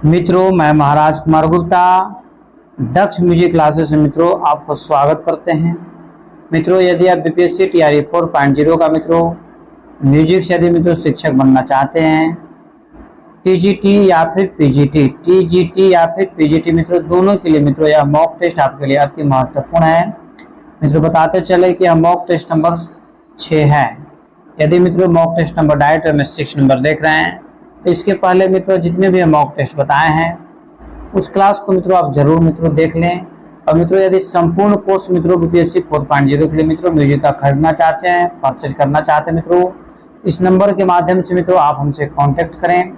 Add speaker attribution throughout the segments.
Speaker 1: मित्रों, मैं महाराज कुमार गुप्ता दक्ष music classes में मित्रों आपको स्वागत करते हैं। मित्रों, यदि आप बीपीएससी टीआरई 4.0 का मित्रों म्यूजिक से यदि मित्रों शिक्षक बनना चाहते हैं, टीजीटी या फिर पीजीटी, टीजीटी या फिर पीजीटी मित्रों दोनों के लिए मित्रों यह मॉक टेस्ट आपके लिए अति महत्वपूर्ण है। मित्रों बताते चले कि यह मॉक टेस्ट नंबर 6 है। यदि मित्रों मॉक टेस्ट नंबर डायरेक्ट में 6 नंबर देख रहे हैं तो इसके पहले मित्रों जितने भी मॉक टेस्ट बताए हैं उस क्लास को मित्रों आप जरूर मित्रों देख लें। और मित्रों यदि संपूर्ण कोर्स मित्रों बीपीएससी 4.0 के लिए मित्रों म्यूजिक का खरीदना चाहते हैं, परचेज करना चाहते हैं मित्रों, इस नंबर के माध्यम से मित्रों आप हमसे कांटेक्ट करें।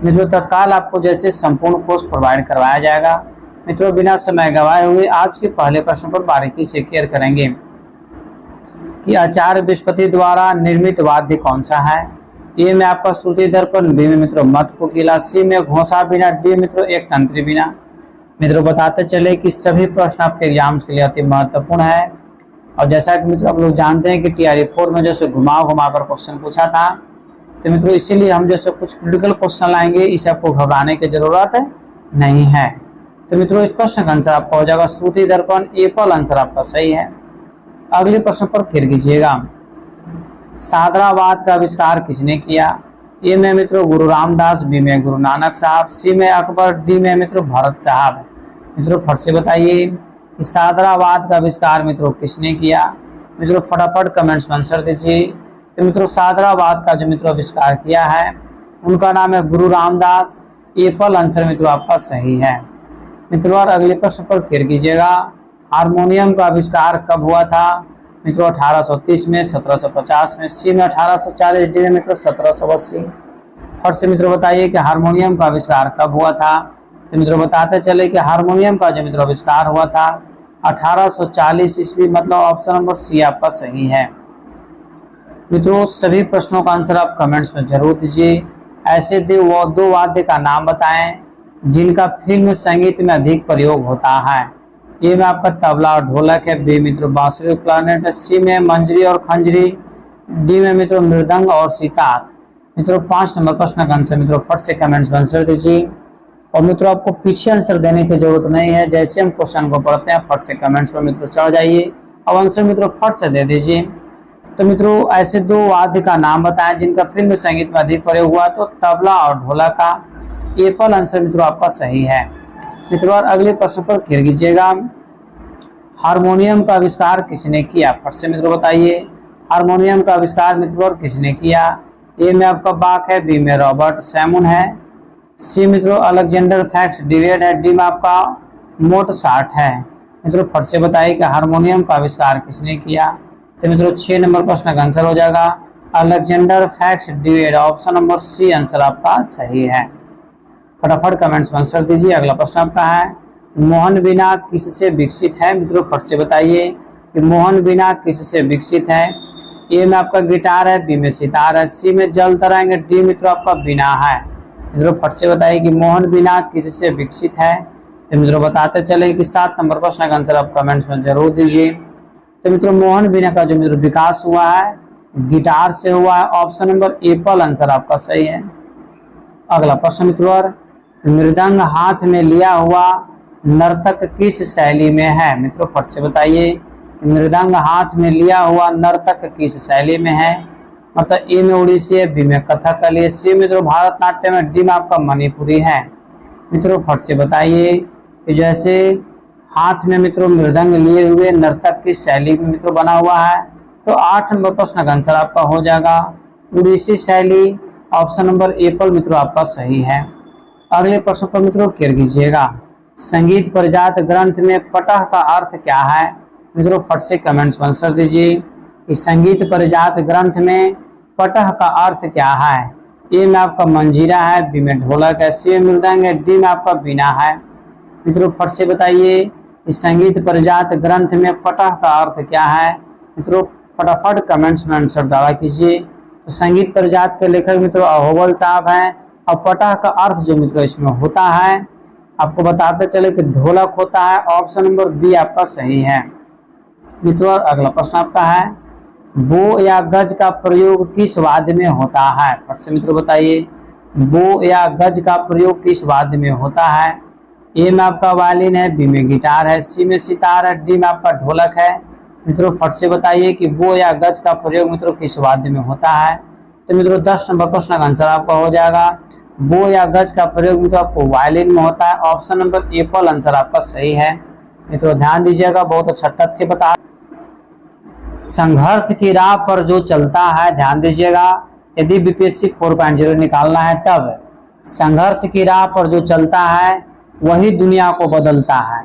Speaker 1: मित्रों तत्काल आपको जैसे संपूर्ण कोर्स प्रोवाइड करवाया जाएगा। मित्रों बिना समय गवाए हुए आज के पहले प्रश्न पर बारीकी से क्लियर करेंगे कि आचार्य बृहस्पति द्वारा निर्मित वाद्य कौन सा है। ए में आपका श्रुति दर्पण, बी में मित्रों मत कोकिला, सी में घोंसा बीना, डी मित्रों एक तंत्री बीना। मित्रों बताते चले कि सभी प्रश्न आपके एग्जाम्स के लिए अति महत्वपूर्ण है। और जैसा कि मित्रों आप लोग जानते हैं कि टीआरई 4 में जैसे घुमा कर क्वेश्चन पूछा था, तो मित्रों इसीलिए हम जैसे कुछ क्रिटिकल क्वेश्चन लाएंगे, इसे आपको घबराने की जरूरत नहीं है। तो मित्रों इस प्रश्न का आंसर आपका हो जाएगा श्रुति दर्पण, एपल आंसर आपका सही है। अगले प्रश्न पर क्लियर कीजिएगा, सादरावाद का आविष्कार किसने किया। ए में मित्रों गुरु रामदास, बी में गुरु नानक साहब, सी में अकबर, डी में मित्रों भरत साहब। मित्रों फट से बताइए कि सादरावाद का आविष्कार मित्रों किसने किया। मित्रों फटाफट कमेंट्स में आंसर दीजिए। तो मित्रों सादरावाद का जो मित्रों आविष्कार किया है उनका नाम है गुरु रामदास। एपल आंसर मित्रों आपका सही है। मित्रों और अगले प्रश्न पर क्लियर कीजिएगा, हारमोनियम का आविष्कार कब हुआ था। मित्रों 1830 में, 1750 में, सी में 1840, डी में मित्रों 1780। फट से मित्रों बताइए कि हारमोनियम का आविष्कार कब हुआ था। तो मित्रों बताते चले कि हारमोनियम का जो मित्रों आविष्कार हुआ था 1840 ईस्वी, मतलब ऑप्शन नंबर सी आपका सही है। मित्रों सभी प्रश्नों का आंसर आप कमेंट्स में जरूर दीजिए। ऐसे दो वाद्य का नाम बताएं जिनका फिल्म संगीत में अधिक प्रयोग होता है। ए में आपका तबला और ढोलक है, बी मित्रों बांसुरी और क्लारनेट है, सी में मंजरी और खंजरी, डी में मित्रों मृदंग और सितार। मित्रों 5 नंबर प्रश्न का आंसर मित्रों फट से कमेंट्स में आंसर दीजिए। और मित्रों आपको पीछे आंसर देने की जरूरत नहीं है, जैसे हम क्वेश्चन को पढ़ते हैं फट से कमेंट्स में मित्रों चढ़ जाइए और आंसर मित्रों फट से दे दीजिए। तो मित्रों ऐसे दो वाद्य का नाम बताएं जिनका फिल्म संगीत में अधिक प्रयोग हुआ, तो तबला और ढोलक का एपल आंसर मित्रों आपका सही है। मित्रों और अगले प्रश्न पर क्लियर कीजिएगा, हारमोनियम का आविष्कार किसने किया। फट से मित्रों बताइए हारमोनियम का आविष्कार मित्रों किसने किया। ए में आपका बाक है, बी में रॉबर्ट सैमुन है, सी मित्रों अलेक्जेंडर फैक्स डिवेड है, डी में आपका मोटसार्ट है। मित्रों फट से बताइए कि हारमोनियम का आविष्कार किसने किया। तो मित्रों 6 नंबर प्रश्न का आंसर हो जाएगा अलेक्जेंडर फैक्स डिवेड, ऑप्शन नंबर सी आंसर आपका सही है। फटाफट कमेंट्स में आंसर दीजिए। अगला प्रश्न आपका है, मोहन वीणा किससे विकसित है। मित्रों फट से बताइए कि मोहन वीणा किससे विकसित है। ए में आपका गिटार है, बी में सितार है, सी में जल तरंग, डी मित्रों आपका वीणा है। मित्रों फट से बताइए कि मोहन वीणा किससे विकसित है। तो मित्रों बताते चले कि 7 नंबर प्रश्न का आंसर आप कमेंट्स में जरूर दीजिए। तो मित्रों मोहन वीणा का जो मित्रों विकास हुआ है गिटार से हुआ है, ऑप्शन नंबर एपल आंसर आपका सही है। अगला प्रश्न मित्रों, मृदंग हाथ में लिया हुआ नर्तक किस शैली में है। मित्रों फट से बताइए मृदंग हाथ में लिया हुआ नर्तक किस शैली में है। मतलब ए में उड़ीसी है, बी में कथकली है, सी मित्रों भारतनाट्यम है, डी में आपका मणिपुरी है। मित्रों फट से बताइए कि जैसे हाथ में मित्रों मृदंग लिए हुए नर्तक किस शैली में मित्रों बना हुआ है। तो 8 नंबर प्रश्न का आंसर आपका हो जाएगा उड़ीसी शैली, ऑप्शन नंबर एपल मित्रों आपका सही है। अगले प्रश्न पर मित्रों क्लियर कीजिएगा, संगीत परिजात ग्रंथ में पटह का अर्थ क्या है। मित्रों फट से कमेंट्स में आंसर दीजिए कि संगीत परिजात ग्रंथ में पटह का अर्थ क्या है। ए में आपका मंजीरा है, बी में ढोलक है, सी में मृदंग है, डी में आपका वीणा है। मित्रों फट से बताइए कि संगीत परिजात ग्रंथ में पटह का अर्थ क्या है। मित्रों फटाफट कमेंट्स में आंसर डाला कीजिए। तो संगीत परिजात के लेखक मित्रों अहोबल साहब हैं और पटह का अर्थ जो मित्रों इसमें होता है आपको बताते चले कि ढोलक होता है, ऑप्शन नंबर बी आपका सही है। मित्रों अगला प्रश्न आपका है, बो या गज का प्रयोग किस वाद्य में होता है। फट से मित्रों बताइए बो या गज का प्रयोग किस वाद्य में होता है? ए में आपका वायलिन है, बी में गिटार है, सी में सितार है, डी में आपका ढोलक है। मित्रों फट से बताइए कि बो या गज का प्रयोग मित्रों किस वाद्य में होता है? तो मित्रों 10 नंबर प्रश्न का आंसर आपका हो जाएगा बो या गज का प्रयोग मित्रों आपको वायलिन में होता है। ऑप्शन नंबर ए पर आंसर आपका सही है। मित्रों ध्यान दीजिएगा, बहुत अच्छा तथ्य बता। संघर्ष की राह पर जो चलता है, ध्यान दीजिएगा, यदि बीपीएससी 4.0 निकालना है तब संघर्ष की राह पर जो चलता है वही दुनिया को बदलता है।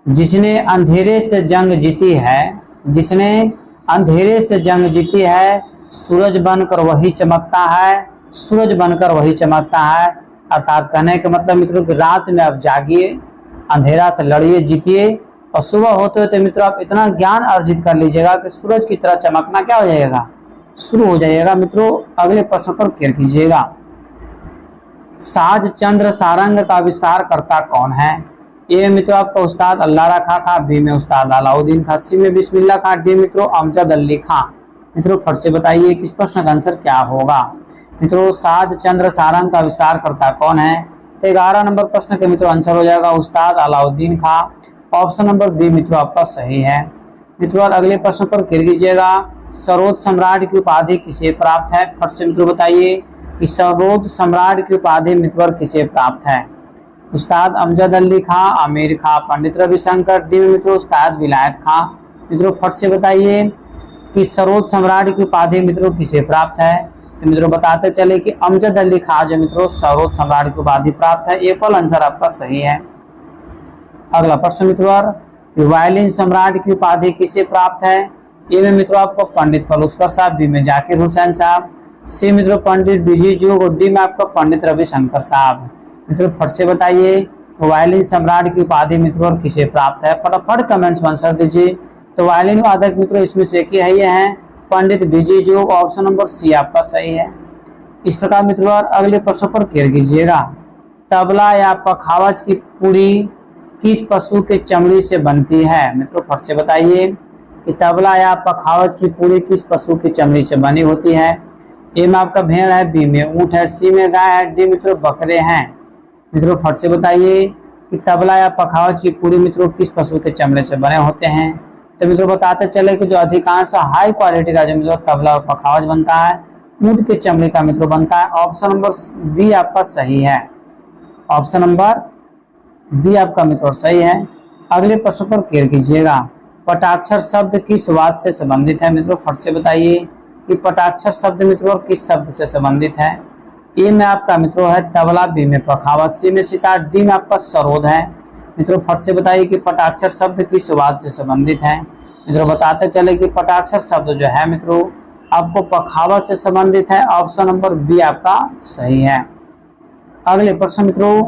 Speaker 1: जिसने अंधेरे से जंग जीती है, जिसने अंधेरे से जंग जीती है, सूरज बनकर वही चमकता है, सूरज बनकर वही चमकता है। अर्थात कहने का मतलब मित्रों कि रात में आप जागिए, अंधेरा से लड़िए, जीतिए, और सुबह होते होते मित्रों आप इतना ज्ञान अर्जित कर लीजिएगा कि सूरज की तरह चमकना क्या हो जाएगा, शुरू हो जाइएगा। मित्रों अगले प्रश्न पर क्लियर कीजिएगा। साज चंद्र सारंग का आविष्कार करता कौन है? ए मित्रों आपका उस्ताद अल्लाह रखा खां, बी में उस्ताद अलाउद्दीन खां, सी में बिस्मिल्लाह खां, डी मित्रों अमजद अली खां। मित्रों फट से बताइए किस प्रश्न का आंसर क्या होगा? मित्रों साज चंद्र सारंग का आविष्कार करता कौन है? तो 11 नंबर प्रश्न के मित्रों आंसर हो जाएगा उस्ताद अलाउद्दीन खां। ऑप्शन नंबर बी मित्रों आपका सही है। मित्रों अगले प्रश्न पर क्लियर कीजिएगा। सरोद सम्राट की उपाधि किसे प्राप्त है? फट से मित्रों बताइए कि सरोद सम्राट की उपाधि मित्रों किसे प्राप्त है? उस्ताद अमजद अली खां, आमिर खां, पंडित रविशंकर, डी में मित्रों उस्ताद विलायत खां। मित्रों फट से बताइए कि सरोद सम्राट की उपाधि मित्रों किसे प्राप्त है? तो मित्रों बताते चले कि अमजद अली खां जो मित्रों सरोद सम्राट की उपाधि प्राप्त है। ए पर आंसर आपका सही है। अगला प्रश्न मित्रों वायलिन सम्राट की उपाधि किसे प्राप्त है? ए में मित्रों आपको पंडित पलुस्कर साहब, बी में जाकिर हुसैन साहब, सी मित्रों पंडित बीजी जोग, और डी में आपका पंडित रविशंकर साहब। मित्रों फट से बताइए वायलिन सम्राट की उपाधि मित्रों किसे प्राप्त है? फटाफट कमेंट्स में आंसर दीजिए। तो वायलिन वादक मित्रों इसमें से एक है, ये हैं पंडित बीजी जोग। ऑप्शन नंबर सी आपका सही है। इस प्रकार मित्रों अगले प्रश्न पर क्लियर कीजिएगा। तबला या पखावज की पुड़ी किस पशु के चमड़ी से बनती है? मित्रों फट से बताइए कि तबला या पखावज की पुड़ी किस पशु की चमड़ी से बनी होती है? ए में आपका भेड़ है, बी में ऊंट है, सी में गाय है, डी मित्रों बकरे हैं। मित्रों फट से बताइए कि तबला या पखावज की पुड़ी मित्रों किस पशु के चमड़े से बने होते हैं? तो मित्रों बताते चले कि जो अधिकांश हाई क्वालिटी का जो मित्रों तबला और पखावज बनता है ऊंट के चमड़े का मित्रों बनता है। ऑप्शन नंबर बी आपका सही है। ऑप्शन नंबर बी आपका मित्रों सही है। अगले प्रश्न पर क्लियर कीजिएगा। पटाक्षर शब्द किस वाद्य से संबंधित है? मित्रों फट से बताइए कि पटाक्षर शब्द मित्रों किस शब्द से संबंधित है? ए में आपका मित्रों है तबला, बी में पखावज, सी में सितार, डी में आपका सरोद है। मित्रों फट से बताइए कि पटाक्षर शब्द किस वाद्य से संबंधित है? मित्रों बताते चले कि पटाक्षर शब्द जो है मित्रों आपको पखावज से संबंधित है। ऑप्शन नंबर बी आपका सही है। अगले प्रश्न मित्रों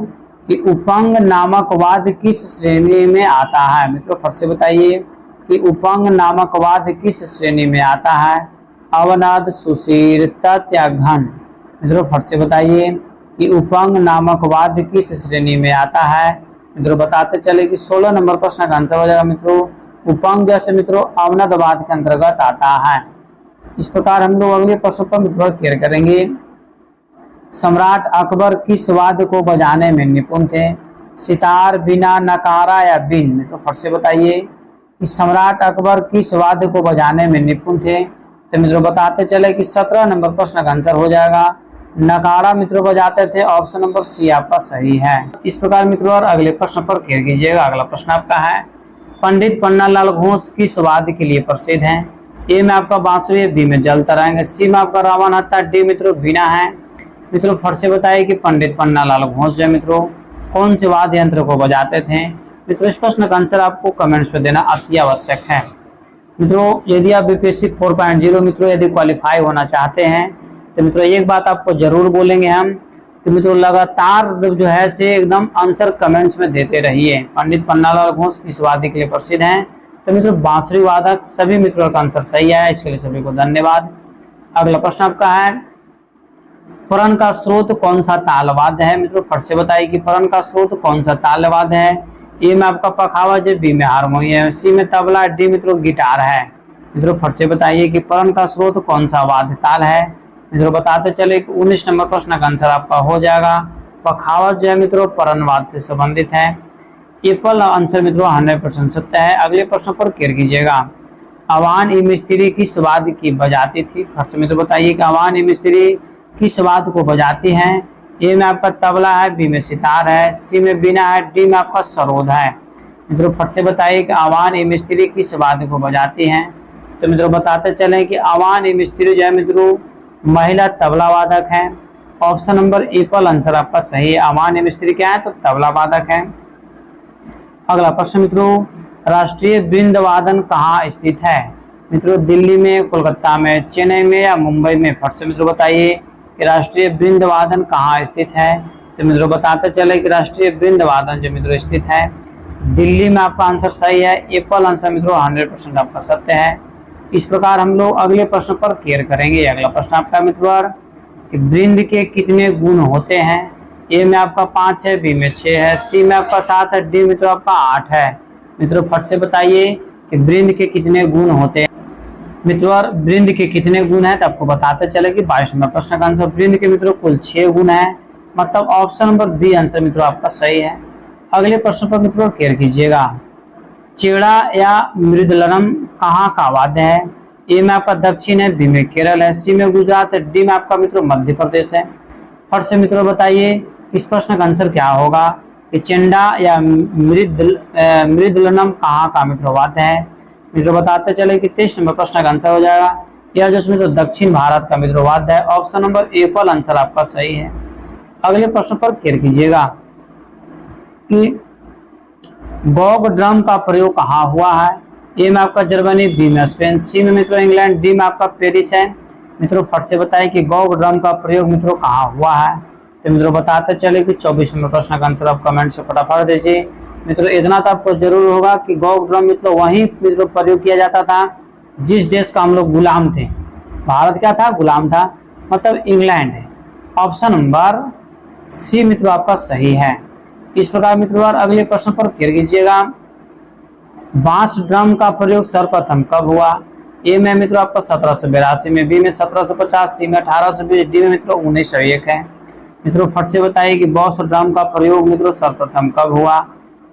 Speaker 1: कि उपंग नामक वाद्य किस श्रेणी में आता है? मित्रों फट से बताइए कि उपंग नामक वाद्य किस श्रेणी में आता है? अवनाद, सुशीर, तत् या घन? मित्रों फट से बताइए कि उपंग नामक वाद्य किस श्रेणी में आता है? मित्रों बताते चले कि 16 नंबर प्रश्न का आंसर हो जाएगा मित्रों उपंग जैसे मित्रों अवनद वाद्य के अंतर्गत आता है। इस प्रकार हम लोग अगले प्रश्न पर मित्रों क्लियर करेंगे। सम्राट अकबर किस वाद्य को बजाने में निपुण थे? सितार, बीना, नकारा या बीन? मित्रों फट से बताइए कि सम्राट अकबर किस वाद्य को बजाने में निपुण थे? तो मित्रों बताते चले कि 17 नंबर प्रश्न का आंसर हो जाएगा नकारा मित्रों बजाते थे। ऑप्शन नंबर सी आपका सही है। इस प्रकार मित्रों और अगले प्रश्न पर क्लियर कीजिएगा। अगला प्रश्न आपका है पंडित पन्नालाल घोष किस वाद्य के लिए प्रसिद्ध हैं? ए में आपका बांसुरी, बी में जल तरंग, सी में आपका रावण हत्था, डी मित्रों बीना है। मित्रों फट से बताइए कि पंडित पन्नालाल घोष जो मित्रों कौन से वाद्य यंत्र को बजाते थे? मित्रों इस प्रश्न का आंसर आपको कमेंट्स में देना अति आवश्यक है। मित्रों यदि आप बीपीएससी 4.0 मित्रों यदि क्वालिफाई होना चाहते हैं तो मित्रों एक बात आपको जरूर बोलेंगे हम कि मित्रों लगातार जो है से एकदम आंसर कमेंट्स में देते रहिए। पंडित पन्नालाल घोष किस वाद्य के लिए प्रसिद्ध हैं? तो मित्रों बांसुरी वादक। सभी मित्रों का आंसर सही है। इसके लिए सभी को धन्यवाद। अगला प्रश्न आपका है पुरन का स्रोत कौन सा ताल वाद्य है? मित्रों फट से बताइए कि पुरन का स्रोत कौन सा ताल वाद्य है? ए में आपका पखावज है, बी में हारमोनियम, सी में तबला, डी मित्रों गिटार है। मित्रों फट से बताइए कि पुरन का स्रोत कौन सा वाद्य ताल है? मित्रों बताते चले कि 19 नंबर प्रश्न का आंसर आपका हो जाएगा पखावज जो है मित्रों परनवाद से संबंधित है। एप्पल आंसर मित्रों 100% सत्य है। अगले प्रश्न पर केयर कीजिएगा। अवान ई मिस्त्री किस वाद्य की बजाती थी? फर्स्ट मित्रों बताइए कि अवान ई मिस्त्री किस वाद्य को बजाती है? ए में आपका तबला है, बी में सितार है, सी में बीना है, डी में आपका सरोद है। मित्रों फट से बताइए कि अवान ई मिस्त्री किस वाद्य को बजाती हैं? तो मित्रों बताते चले कि अवान ई मिस्त्री जो है मित्रों महिला तबला वादक है। ऑप्शन नंबर एप्पल आंसर आपका सही है। अवान ई मिस्त्री क्या है? तो तबला वादक है। अगला प्रश्न मित्रों, राष्ट्रीय वृंद वादन कहाँ स्थित है? मित्रों दिल्ली में, कोलकाता में, चेन्नई में या मुंबई में? फट से मित्रों बताइए कि राष्ट्रीय वृंद वादन कहाँ स्थित है? तो मित्रों बताते चले कि राष्ट्रीय वृंद वादन जो मित्रों स्थित है दिल्ली में। आपका आंसर सही है। एप्पल आंसर मित्रों 100% आपका सत्य है। इस प्रकार हम लोग अगले प्रश्न पर केयर करेंगे। अगला प्रश्न आपका मित्रों कि वृंद के कितने गुण होते हैं? ए में आपका 5 है, बी में 6 है, सी में आपका 7 है, डी मित्रों आपका 8 है। मित्रों फट से बताइए कि वृंद के कितने गुण होते हैं? मित्रों वृंद के कितने गुण हैं? तो आपको बताते चले कि 22 नंबर प्रश्न का आंसर वृंद के मित्रों कुल 6 गुण है। मतलब ऑप्शन नंबर बी आंसर मित्रों आपका सही है। अगले प्रश्न पर मित्रों केयर कीजिएगा। चेड़ा या मृदुलम कहाँ का वाद्य है? ए में आपका दक्षिण है, बी में केरल है, सी में गुजरात है, डी में आपका मित्रों मध्य प्रदेश है। फट से मित्रों बताइए इस प्रश्न का आंसर क्या होगा कि चेंडा या मृदुलनम कहाँ का मित्रों वाद्य है? मित्रों बताते चले कि 23 नंबर प्रश्न का आंसर हो जाएगा यह जो मित्रों दक्षिण भारत का मित्रों वाद्य है। ऑप्शन नंबर एप्पल आंसर आपका सही है। अगले प्रश्न पर केयर कीजिएगा कि गॉग ड्रम का प्रयोग कहाँ हुआ है? ए में आपका जर्मनी, बी में स्पेन, सी में मित्रों इंग्लैंड, डी में आपका पेरिस है। मित्रों फट से बताइए कि गॉग ड्रम का प्रयोग मित्रों कहाँ हुआ है? तो मित्रों बताते चले कि 24 नंबर प्रश्न का आंसर आप कमेंट से फटाफट दीजिए। मित्रों इतना तो आपको जरूर होगा कि गॉग ड्रम मित्रों वही मित्रों प्रयोग किया जाता था जिस देश का हम लोग गुलाम थे। भारत क्या था? गुलाम था, मतलब इंग्लैंड है। ऑप्शन नंबर सी मित्रों आपका सही है। इस प्रकार मित्रों अगले प्रश्न पर केयर कीजिएगा। बांस ड्रम का प्रयोग सर्वप्रथम कब हुआ? ए में मित्रों आपका 1782 में, बी में 1750, सी में 1820, डी में मित्रों 1901 है। मित्रों फट से बताइए कि बांस ड्रम का प्रयोग मित्रों सर्वप्रथम कब हुआ?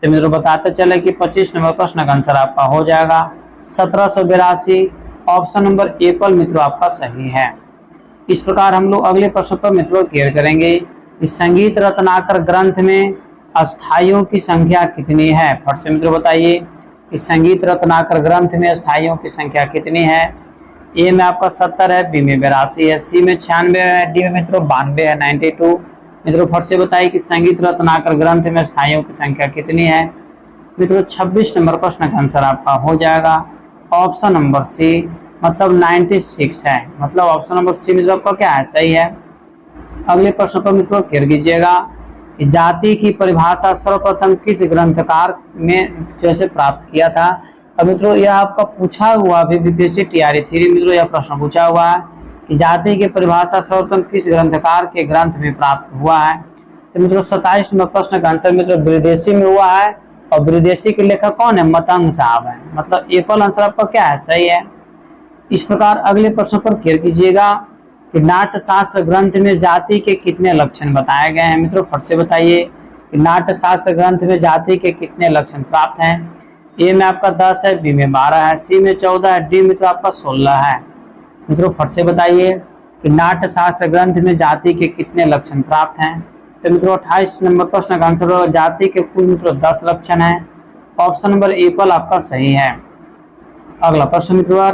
Speaker 1: तो मित्रों बताते चले कि 25 नंबर प्रश्न का आंसर आपका हो जाएगा 1782। ऑप्शन नंबर एप्पल मित्रों आपका सही है। इस प्रकार हम लोग अगले प्रश्न पर मित्रों केयर करेंगे। इस संगीत रत्नाकर ग्रंथ में अस्थाइयों की संख्या कितनी है? फट से मित्रों बताइए इस संगीत रत्नाकर ग्रंथ में अस्थाइयों की संख्या कितनी है? ए में आपका 70 है, बी में 82 है, सी में 96 है, डी में मित्रों 92 है, 92। मित्रों फट से बताइए कि संगीत रत्नाकर ग्रंथ में अस्थाइयों की संख्या कितनी है? मित्रों 26 नंबर प्रश्न का आंसर आपका हो जाएगा ऑप्शन नंबर सी, मतलब 96 है। मतलब ऑप्शन नंबर सी मित्रों आपका क्या है? सही है। अगले प्रश्न पर मित्रों केयर कीजिएगा। जाति की परिभाषा सर्वप्रथम किस ग्रंथकार में जैसे प्राप्त किया था? अब मित्रों यह आपका पूछा हुआ भी बीपीएससी टीआरई 3 मित्रों यह प्रश्न पूछा हुआ है कि जाति की परिभाषा सर्वप्रथम किस ग्रंथकार के ग्रंथ में प्राप्त हुआ है? तो मित्रों 27 नंबर प्रश्न का आंसर मित्रों विदेशी में हुआ है। और विदेशी के लेखक कौन है? मतंग साहब है। मतलब एप्पल आंसर आपका क्या है? सही है। इस प्रकार अगले प्रश्न पर केयर कीजिएगा कि नाट्यशास्त्र ग्रंथ में जाति के कितने लक्षण बताए गए हैं? मित्रों फट से बताइए कि नाट्यशास्त्र ग्रंथ में जाति के कितने लक्षण प्राप्त हैं? ए में आपका 10 है, बी में 12 है, सी में 14 है, डी मित्रों आपका 16 है। मित्रों फट से बताइए कि नाट्यशास्त्र ग्रंथ में जाति के कितने लक्षण प्राप्त हैं? तो मित्रों 28 नंबर प्रश्न का आंसर होगा जाति के कुल मित्रों 10 लक्षण है। ऑप्शन नंबर एप्पल आपका सही है। अगला प्रश्न मित्रों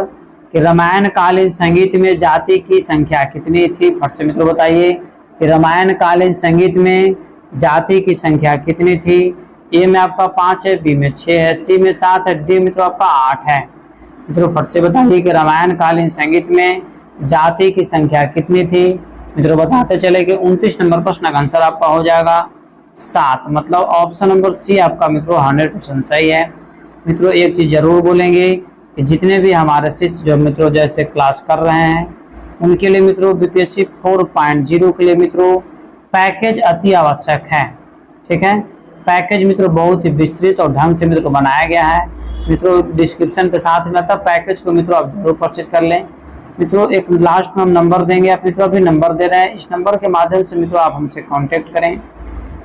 Speaker 1: कि रामायण कालीन संगीत में जाति की संख्या कितनी थी? फट से मित्रों बताइए कि रामायण कालीन संगीत में जाति की संख्या कितनी थी? ए में आपका 5 है, बी में 6 है, सी में 7 है, डी मित्रों आपका 8 है। मित्रों फट से बताइए कि रामायण कालीन संगीत में जाति की संख्या कितनी थी? मित्रों बताते चले कि 29 नंबर प्रश्न का आंसर आपका हो जाएगा 7। मतलब ऑप्शन नंबर सी आपका मित्रों 100% सही है। मित्रों एक चीज जरूर बोलेंगे कि जितने भी हमारे शिष्य जो मित्रों जैसे क्लास कर रहे हैं उनके लिए मित्रों बीपीएससी 4.0 के लिए मित्रों पैकेज अति आवश्यक है। ठीक है, पैकेज मित्रों बहुत ही विस्तृत और ढंग से मित्रों बनाया गया है। मित्रों डिस्क्रिप्शन के साथ में आता पैकेज को मित्रों आप जरूर परचेज कर लें। मित्रों एक लास्ट में हम नंबर देंगे, आप मित्रों अभी नंबर दे रहे हैं, इस नंबर के माध्यम से मित्रों आप हमसे कांटेक्ट करें,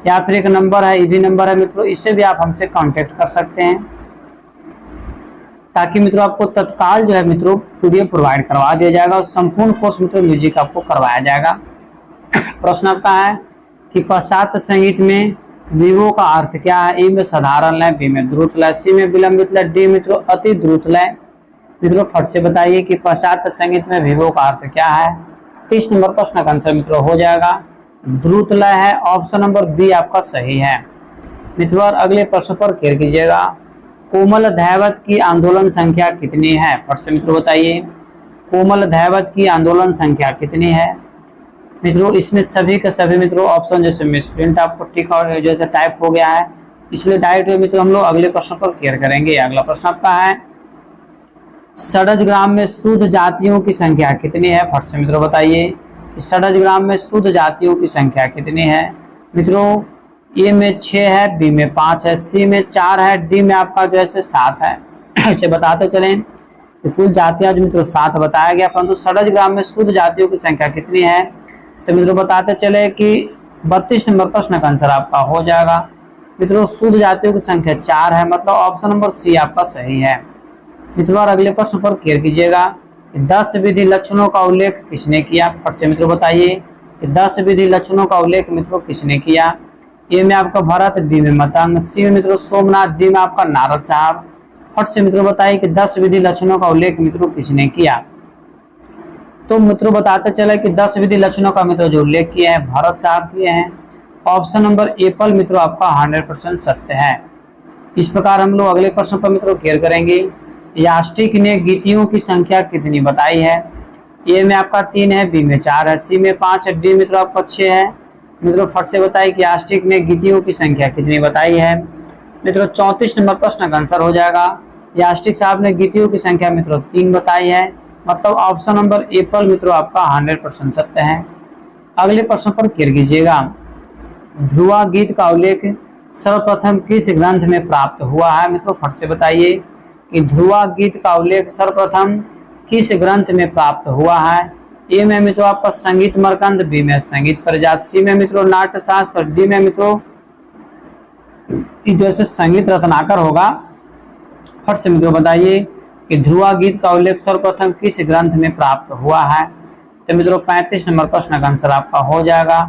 Speaker 1: या फिर एक नंबर है, ईजी नंबर है मित्रों, इससे भी आप हमसे कांटेक्ट कर सकते हैं, ताकि मित्रों आपको तत्काल जो है मित्रों पीडीएफ प्रोवाइड करवा दिया जाएगा और संपूर्ण कोर्स मित्रों म्यूजिक आपको करवाया जाएगा। प्रश्न आपका है कि पाश्चात्य संगीत में विभो का अर्थ क्या है? ए में साधारण लय, बी में द्रुत लय, सी में विलंबित लय, डी मित्रों अति द्रुत लय। मित्रों फट से बताइए कि पाश्चात्य संगीत में विभो का अर्थ क्या है? 30 नंबर प्रश्न का आंसर मित्रों हो जाएगा द्रुत लय है, ऑप्शन नंबर बी आपका सही है। मित्रों अगले प्रश्न पर क्लियर कीजिएगा, कोमल दैवत की आंदोलन संख्या कितनी है? फट से मित्रों बताइए कोमल दैवत की आंदोलन संख्या कितनी है? मित्रों इसमें सभी के सभी मित्रों ऑप्शन जैसे मिसप्रिंट आपको टिक और जैसे टाइप हो गया है, इसलिए डायरेक्ट मित्रों हम लोग अगले प्रश्न पर क्लियर करेंगे। अगला प्रश्न आपका है षडज ग्राम में शुद्ध जातियों की संख्या कितनी है? फट से मित्रों बताइए षडज ग्राम में शुद्ध जातियों की संख्या कितनी है? मित्रों ए में 6 है, बी में 5 है, सी में 4 है, डी में आपका जो है 7 है। ऐसे बताते चलें तो कुल जातियां जो मित्रों 7 बताया गया, परंतु षडज ग्राम में शुद्ध जातियों की संख्या कितनी है? तो मित्रों बताते चले कि 32 नंबर प्रश्न का आंसर आपका हो जाएगा। मित्रों शुद्ध जातियों की संख्या 4 है, मतलब ऑप्शन नंबर सी आपका सही है। मित्रों अगले प्रश्न पर क्लियर कीजिएगा, 10 विधि लक्षणों का उल्लेख किसने किया? फट से मित्रों बताइए कि 10 विधि लक्षणों का उल्लेख मित्रों किसने किया? ए में आपका भरत, बी में मतंग, सी में मित्रों सोमनाथ, डी में आपका नारद साहब। फट से मित्रों बताइए कि 10 विधि लक्षणों का उल्लेख मित्रों किसने किया? तो मित्रों बताते चले कि 10 विधि लक्षणों का मित्रों जो उल्लेख किए हैं भरत साहब किए हैं। ऑप्शन नंबर एप्पल मित्रों आपका 100% सत्य है। इस प्रकार हम लोग अगले प्रश्न पर मित्रों क्लियर करेंगे, यास्टिक ने गीतियों की संख्या कितनी बताई है? ए में आपका 3 है, बी में 4 है, सी में 5 है, डी मित्रों आपका 6 है। मित्रों फट से बताइए कि यास्टिक ने गीतियों की संख्या कितनी बताई है? मित्रों 34 नंबर प्रश्न का आंसर हो जाएगा, यास्टिक साहब ने गीतियों की संख्या मित्रों 3 बताई है, मतलब ऑप्शन नंबर एप्पल मित्रों आपका 100% सत्य है। अगले प्रश्न पर क्लियर कीजिएगा, ध्रुवा गीत का उल्लेख सर्वप्रथम किस ग्रंथ में प्राप्त हुआ है? मित्रों फट से बताइए कि ध्रुवा गीत का उल्लेख सर्वप्रथम किस ग्रंथ में प्राप्त हुआ है? ए में मित्रों आपका संगीत मरकंद, बी में संगीत परिजात, सी में मित्रों नाट्य शास्त्र, डी में मित्रों जैसे संगीत रत्नाकर होगा। फट से मित्रों बताइए कि ध्रुवा गीत का उल्लेख सर्वप्रथम किस ग्रंथ में प्राप्त हुआ है? तो मित्रों 35 नंबर प्रश्न का आंसर आपका हो जाएगा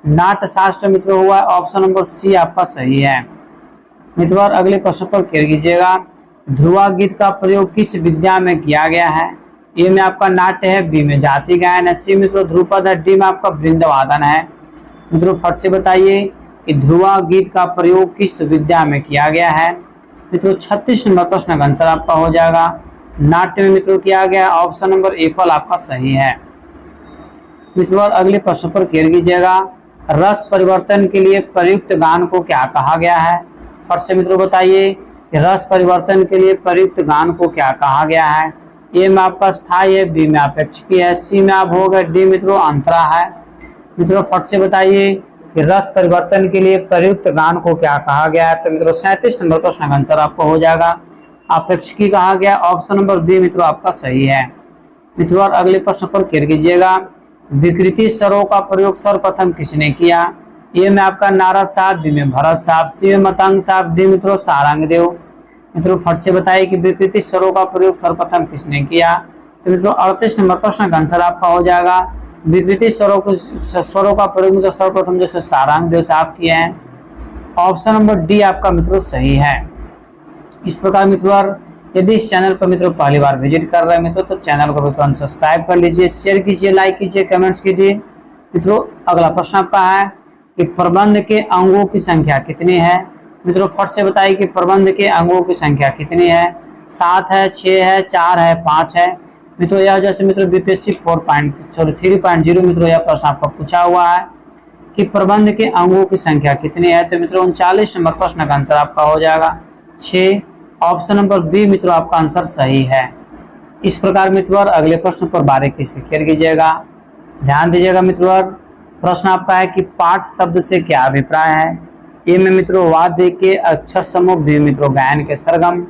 Speaker 1: नाट्य शास्त्र मित्रों हुआ, ऑप्शन नंबर सी आपका सही है। मित्रों अगले प्रश्न पर क्लियर कीजिएगा, ध्रुवा गीत का प्रयोग किस विद्या में किया गया है? ए में आपका नाट्य है, बी में जाति गायन है, सी मित्रों ध्रुपद है, डी में आपका वृंदवादन है। मित्रों फट से बताइए कि ध्रुवा गीत का प्रयोग किस विद्या में किया गया है? मित्रों 36 नंबर प्रश्न का आंसर आपका हो जाएगा नाट्य में मित्रों किया गया, ऑप्शन नंबर एप्पल आपका सही है। मित्रों अगले प्रश्न पर क्लियर कीजिएगा, रस परिवर्तन के लिए प्रयुक्त गान को क्या कहा गया है? फट से मित्रों बताइए कि रस परिवर्तन के लिए प्रयुक्त गान को क्या कहा गया है? ए में आपका स्थायी है, बी में अपेक्षिकीय है, सी में आप होगा, डी मित्रों अंतरा है। मित्रों फट से बताइए कि रस परिवर्तन के लिए प्रयुक्त गान को क्या कहा गया है? तो मित्रों 37 नंबर प्रश्न का आंसर आपको हो जाएगा अपेक्षिकी कहा गया, ऑप्शन नंबर बी मित्रों आपका सही है। मित्रों अगले प्रश्न पर क्लियर कीजिएगा, विकृति स्वरों का प्रयोग सर्वप्रथम किसने किया? ए में आपका नारद साहब, बी में भरत साहब, सी में मतंग साहब, डी मित्रों सारंगदेव। मित्रों फट से बताइए कि विकृति स्वरों का प्रयोग सर्वप्रथम किसने किया? तो मित्रों 38 नंबर प्रश्न का आंसर आपका हो जाएगा विकृति स्वरों का प्रयोग मित्रों सर्वप्रथम जैसे सारंगदेव साहब किए हैं, ऑप्शन नंबर डी आपका मित्रों सही है। इस प्रकार मित्रों यदि इस चैनल पर मित्रों पहली बार विजिट कर रहे हैं मित्रों तो चैनल को मित्रों सब्सक्राइब कर लीजिए, शेयर कीजिए, लाइक कीजिए, कमेंट्स कीजिए। मित्रों अगला प्रश्न आपका है कि प्रबंध के अंगों की संख्या कितनी है? मित्रों फट से बताइए कि प्रबंध के अंगों की संख्या कितनी है? 7 है, 6 है, 4 है, 5 है। मित्रों यह जैसे मित्रों बीपीएससी 3.0 मित्रों यह प्रश्न आपका पूछा हुआ है कि प्रबंध के अंगों की संख्या कितनी है? तो मित्रों 39 नंबर प्रश्न का आंसर आपका हो जाएगा 6, ऑप्शन नंबर बी मित्रों आपका आंसर सही है। इस प्रकार मित्रों अगले प्रश्न पर बारीकी से क्लियर कीजिएगा, ध्यान दीजिएगा। मित्रों प्रश्न आपका है कि पाठ शब्द से क्या अभिप्राय है? ए में मित्रों वाद्य के अक्षर समूह, बी मित्रों गायन के सरगम,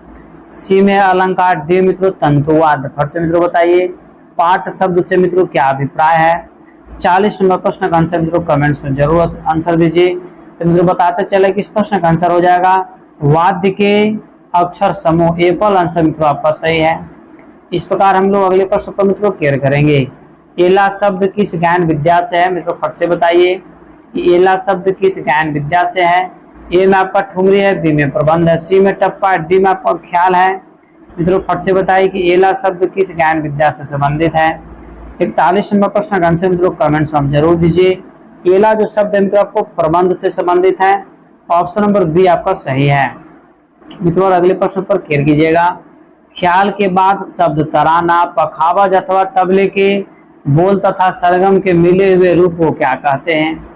Speaker 1: सी में अलंकार, डी मित्रों तंतुवाद। फट से मित्रों बताइए पाठ शब्द से मित्रों क्या अभिप्राय है। 40 नंबर प्रश्न का आंसर मित्रों कमेंट्स में जरूर आंसर दीजिए। तो मित्रों बताते चले कि इस प्रश्न का आंसर हो जाएगा वाद्य के अक्षर समूह। एपल आंसर मित्रों आपका सही है। इस प्रकार हम लोग अगले प्रश्न को मित्रों क्लियर करेंगे। एला शब्द किस ज्ञान विद्या से है मित्रों, फट से बताइए कि एला शब्द किस ज्ञान विद्या से है। ए में आपका ठुमरी है, बी में प्रबंध है, सी में टप्पा है, डी में आपका ख्याल है। मित्रों फट से बताइए कि एला शब्द किस ज्ञान विद्या से संबंधित है। 41 नंबर प्रश्न का आंसर मित्रों कमेंट्स में जरूर दीजिए। एला जो शब्द है मित्रों आपको प्रबंध से संबंधित है। ऑप्शन नंबर बी आपका सही है। मित्रों अगले प्रश्न पर क्लियर कीजिएगा। ख्याल के बाद शब्द तराना, पखावज अथवा तबले के बोल तथा सरगम के मिले हुए रूप को क्या कहते हैं।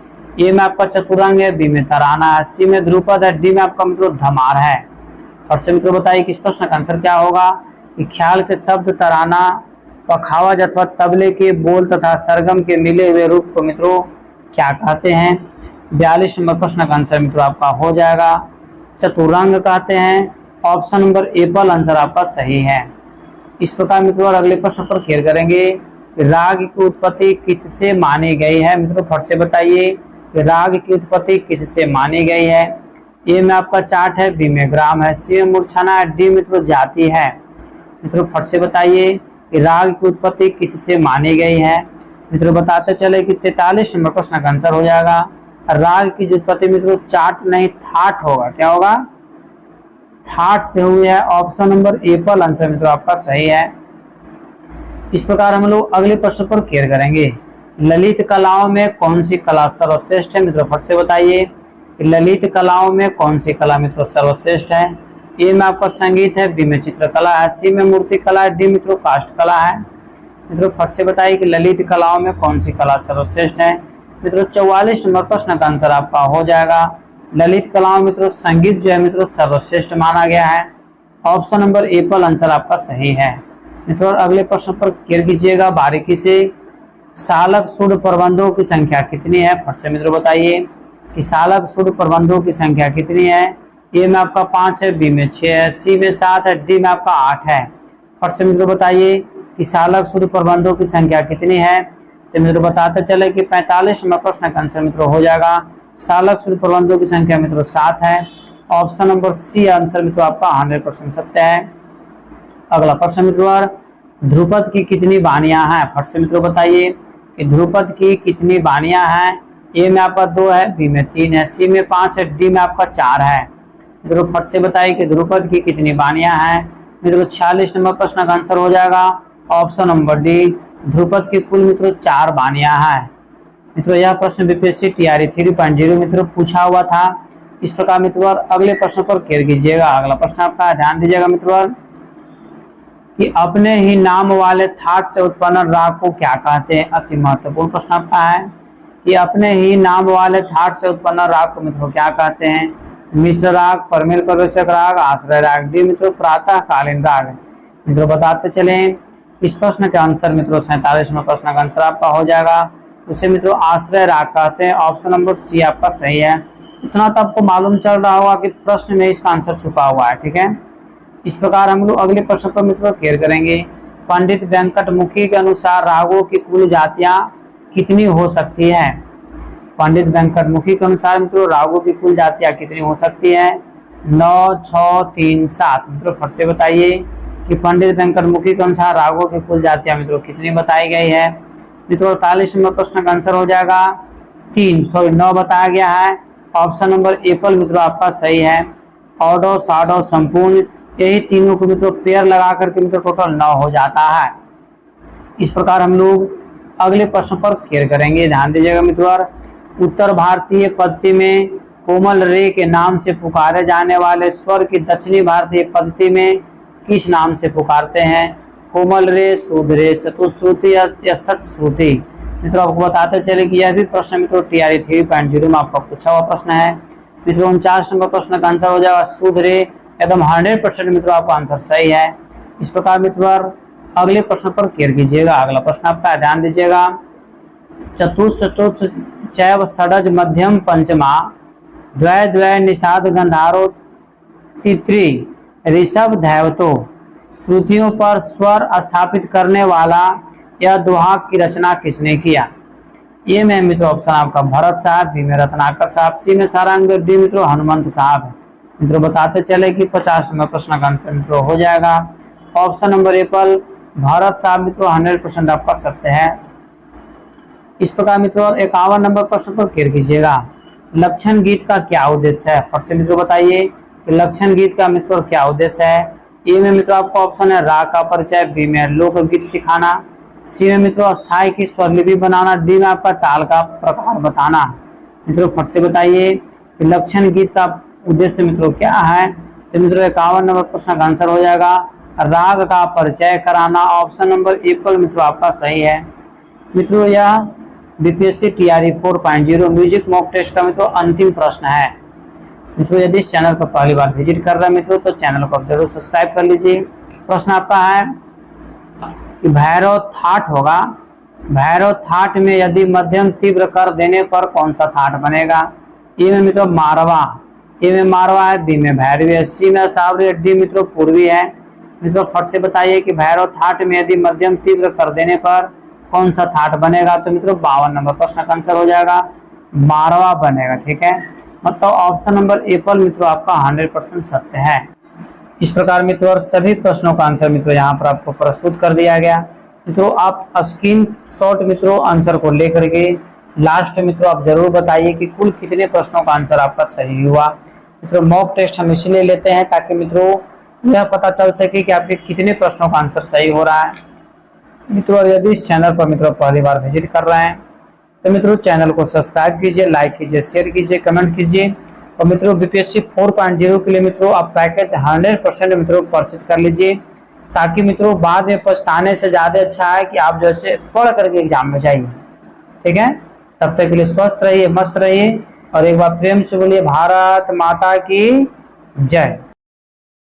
Speaker 1: ए में आपका चतुरंग है, बी में तराना है, सी में ध्रुपद है, डी में आपका मित्रों धमार है। और से मित्रों बताइए कि इस प्रश्न का आंसर क्या होगा कि ख्याल के शब्द तराना, पखावज अथवा तबले के बोल तथा सरगम के मिले हुए रूप को मित्रों क्या कहते हैं। 42 नंबर प्रश्न का आंसर मित्रों आपका हो जाएगा चतुरंग कहते हैं। ऑप्शन नंबर एपल आंसर आपका सही है। इस प्रकार मित्रों अगले प्रश्न पर क्लियर करेंगे। राग की उत्पत्ति किससे मानी गई है मित्रों, फट से बताइए कि राग की उत्पत्ति किससे मानी गई है। ए में आपका चार्ट है, बी में ग्राम है, सी में मूर्छना है, डी मित्रों जाति है। मित्रों फट से बताइए कि राग की उत्पत्ति किससे मानी गई है। मित्रों बताते चले कि 43 नंबर प्रश्न का आंसर हो जाएगा राग की जो उत्पत्ति मित्रों चार्ट नहीं थाट होगा। क्या होगा, थाट से हुई है। ऑप्शन नंबर एपल आंसर मित्रों आपका सही है। इस प्रकार हम लोग अगले प्रश्न पर क्लियर करेंगे। ललित कलाओं में कौन सी कला सर्वश्रेष्ठ है मित्रों, फट से बताइए कि ललित कलाओं में कौन सी कला मित्रों सर्वश्रेष्ठ है। ए में आपका संगीत है, बी में चित्रकला है, सी में मूर्ति कला है, डी मित्रों काष्ठ कला है। मित्रों फट से बताइए कि ललित कलाओं में कौन सी कला सर्वश्रेष्ठ है। मित्रों 44 नंबर प्रश्न का आंसर आपका हो जाएगा ललित कलाओं मित्रों संगीत जो है मित्रों सर्वश्रेष्ठ माना गया है। ऑप्शन नंबर एपल आंसर आपका सही है। मित्रों अगले प्रश्न पर क्लियर कीजिएगा बारीकी से। सालक सुड प्रबंधों की संख्या कितनी है, फट से मित्रों बताइए कि सालक सुड प्रबंधों की संख्या कितनी है। ए में आपका 5 है, बी में 6 है, सी में 7 है, डी में आपका 8 है। फट से मित्रों बताइए कि सालक सुड प्रबंधों की संख्या कितनी है। तो मित्रों बताते चले कि 45 नंबर प्रश्न का आंसर मित्रों हो जाएगा सालक सुड प्रबंधों की संख्या मित्रों 7 है। ऑप्शन नंबर सी आंसर मित्रों आपका 100% सत्य है। अगला प्रश्न मित्रों ध्रुपद की कितनी बानियां हैं, फट से मित्रों बताइए कि ध्रुपद की कितनी बानियां हैं। ए में आपका 2 है, बी में 3 है, सी में 5 है, डी में आपका 4 है। मित्रों फट से बताइए कि ध्रुपद की कितनी बानियां हैं। मित्रों 46 नंबर प्रश्न का आंसर हो जाएगा ऑप्शन नंबर डी, ध्रुपद की कुल मित्रों 4 बानियां हैं। मित्रों यह प्रश्न बीपीएससी टीआरई 3.0 मित्रों पूछा हुआ था। इस प्रकार मित्रों अगले प्रश्न पर क्लियर कीजिएगा। अगला प्रश्न आपका ध्यान दीजिएगा मित्रों कि अपने ही नाम वाले थाट से उत्पन्न राग को क्या कहते हैं। अति महत्वपूर्ण प्रश्न आपका है कि अपने ही नाम वाले थाट से उत्पन्न राग को मित्रों क्या कहते हैं। मिश्र राग, परमेल प्रवेशक राग, आश्रय राग, डी मित्रों प्रातः कालीन राग। मित्रों बताते चले इस प्रश्न के आंसर मित्रों 47 नंबर प्रश्न का आंसर आपका हो जाएगा उसे मित्रों आश्रय राग कहते हैं। ऑप्शन नंबर सी आपका सही है। इतना तो आपको मालूम चल रहा होगा कि प्रश्न में इसका आंसर छुपा हुआ है, ठीक है। इस प्रकार हम लोग अगले प्रश्न पर मित्रों क्लियर करेंगे। पंडित वेंकट मुखी के अनुसार रागों की कुल जातियां कितनी हो सकती है। पंडित वेंकट मुखी के अनुसार मित्रों रागों की कुल जातियां कितनी हो सकती है। 9, 6, 3, 7। मित्रों फट से बताइए कि पंडित वेंकट मुखी के अनुसार रागों की कुल जातियां मित्रों कितनी बताई गई है। मित्रों 48 नंबर प्रश्न का आंसर हो जाएगा 9 बताया गया है। ऑप्शन नंबर एपल मित्रों आपका सही है। ऑडो, साडो, संपूर्ण यही तीनों को मित्रों पेयर लगा करके मित्रों टोटल 9 हो जाता है। इस प्रकार हम लोग अगले प्रश्न पर क्लियर करेंगे। ध्यान दीजिएगा मित्रों उत्तर भारतीय पद्धति में कोमल रे के नाम से पुकारे जाने वाले स्वर की दक्षिणी भारतीय पद्धति में किस नाम से पुकारते हैं। कोमल रे, शुद्ध रे, चतुश्रुति या षट श्रुति। मित्रों आपको बताते चले कि यह भी प्रश्न मित्रों टीआरई 3.0 में आपका पूछा हुआ प्रश्न है। मित्रों 49 नंबर प्रश्न का आंसर हो जाएगा शुद्ध रे। एकदम 100% मित्रों आपका आंसर सही है। इस प्रकार मित्रों अगले प्रश्न पर क्लियर कीजिएगा। अगला प्रश्न आपका ध्यान दीजिएगा। चतुर्थ चैव षडज मध्यम पंचमा द्वय द्वय निषाद गंधारो तित्री ऋषभ धैवतो श्रुतियों पर स्वर स्थापित करने वाला यह दोहा की रचना किसने किया? ए में मित्रों ऑप्शन आपका भरत साहब, बी में रत्नाकर साहब, सी में सारंग, डी मित्रों हनुमंत साहब। मित्रों बताते चले कि 50 नंबर प्रश्न का आंसर मित्रों हो जाएगा ऑप्शन नंबर ए पर भरत साहब मित्रों 100% आपका सत्य है। इस प्रकार मित्रों 51 नंबर प्रश्न पर क्लियर कीजिएगा। लक्षण गीत का क्या उद्देश्य है? फर्स्ट से मित्रों बताइए कि लक्षण गीत का मित्रों क्या उद्देश्य है? ए में मित्रों आपका ऑप्शन है राग का परिचय, बी में लोकगीत सिखाना, सी में मित्रों अस्थाई की स्वरलिपि बनाना, डी में आपका ताल का प्रकार बताना। मित्रों फट से बताइए कि लक्षण गीत का उद्देश्य मित्रों क्या है? तो मित्रों 51 नंबर प्रश्न का आंसर हो जाएगा राग का परिचय कराना। ऑप्शन नंबर ए पर मित्रों आपका सही है। मित्रों यह BPSC TRE 4.0 music mock test का मित्रों अंतिम प्रश्न है। मित्रों यदि इस चैनल पर पहली बार विजिट कर रहे हैं मित्रों तो चैनल को जरूर सब्सक्राइब कर लीजिए। प्रश्न आपका है कि भैरव थाट होगा, भैरव थाट में यदि मध्यम तीव्र कर देने पर कौन सा थाट बनेगा? ए में मित्रों मारवा, ए में मारवा है, बी में भैरवी है, सी में सावरी, डी मित्रों पूर्वी है। मित्रों फट से बताइए कि भैरव थाट में यदि मध्यम तीव्र कर देने पर कौन सा थाट बनेगा? तो मित्रों 52 नंबर प्रश्न का आंसर हो जाएगा मारवा बनेगा। ठीक है, मतलब ऑप्शन नंबर ए पर मित्रों आपका 100% सत्य है। इस प्रकार मित्रों सभी प्रश्नों का आंसर मित्रों यहाँ पर आपको प्रस्तुत कर दिया गया। मित्रों आप स्क्रीन शॉट मित्रों आंसर को लेकर के लास्ट मित्रों आप जरूर बताइए कि कुल कितने प्रश्नों का आंसर आपका सही हुआ। मित्रों मॉक टेस्ट हम इसलिए लेते हैं ताकि मित्रों यह पता चल सके कि आपके कितने प्रश्नों का आंसर सही हो रहा है। मित्रों यदि इस चैनल पर मित्रों पहली बार विजिट कर रहे हैं तो मित्रों चैनल को सब्सक्राइब कीजिए, लाइक कीजिए, शेयर कीजिए, कमेंट कीजिए। और मित्रों बीपीएससी 4.0 के लिए मित्रों आप पैकेज 100% मित्रों परचेज कर लीजिए ताकि मित्रों बाद में पछताने से ज्यादा अच्छा है कि आप जैसे पढ़ करके एग्जाम में जाइए। ठीक है, तब तक के लिए स्वस्थ रहिए, मस्त रहिए और एक बार प्रेम से बोलिए भारत माता की जय।